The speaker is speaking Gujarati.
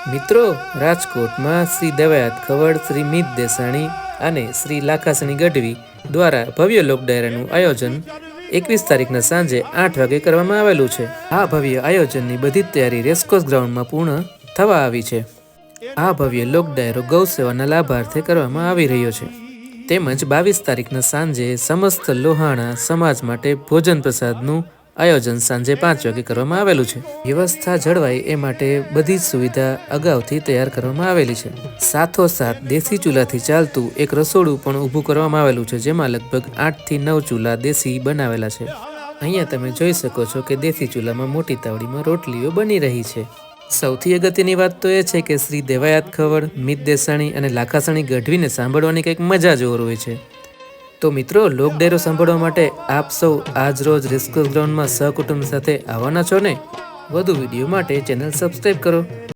મિત્રો, રાજકોટમાં શ્રી દેવાયત ખવડ, શ્રી મિત દેસાણી અને શ્રી લાખાસણી ગઢવી દ્વારા ભવ્ય લોક ડાયરાનું આયોજન 21 તારીખના સાંજે 8 વાગે કરવામાં આવેલું છે. આ ભવ્ય આયોજનની બધી જ તૈયારી રેસકોર્સ ગ્રાઉન્ડમાં પૂર્ણ થવા આવી છે. આ ભવ્ય લોક ડાયરો ગૌ સેવાના લાભાર્થે કરવામાં આવી રહ્યો છે. તેમજ 22 તારીખના સાંજે સમસ્ત લોહાણા સમાજ માટે ભોજન પ્રસાદનું આયોજન સાંજે 5 વાગે કરવામાં આવેલું છે. વ્યવસ્થા જળવાય એ માટે બધી જ સુવિધા અગાઉથી તૈયાર કરવામાં આવેલી છે. સાથોસાથ દેશી ચૂલાથી ચાલતું એક રસોડું પણ ઊભું કરવામાં આવેલું છે, જેમાં લગભગ 8 થી 9 ચૂલા દેશી બનાવેલા છે. અહીંયા તમે જોઈ શકો છો કે દેશી ચૂલામાં મોટી તાવડીમાં રોટલીઓ બની રહી છે. સૌથી અગત્યની વાત તો એ છે કે શ્રી દેવાયત ખવડ, મિત દેસાણી અને લાખાસણી ગઢવીને સાંભળવાની કંઈક મજા જ ઓર હોય છે. તો મિત્રો, લોક ડાયરો સાંભળવા માટે આપ સૌ આજ રોજ રેસકોર્સ ગ્રાઉન્ડમાં સહકુટુંબ સાથે આવવાના છો ને? વધુ વિડીયો માટે ચેનલ સબસ્ક્રાઈબ કરો.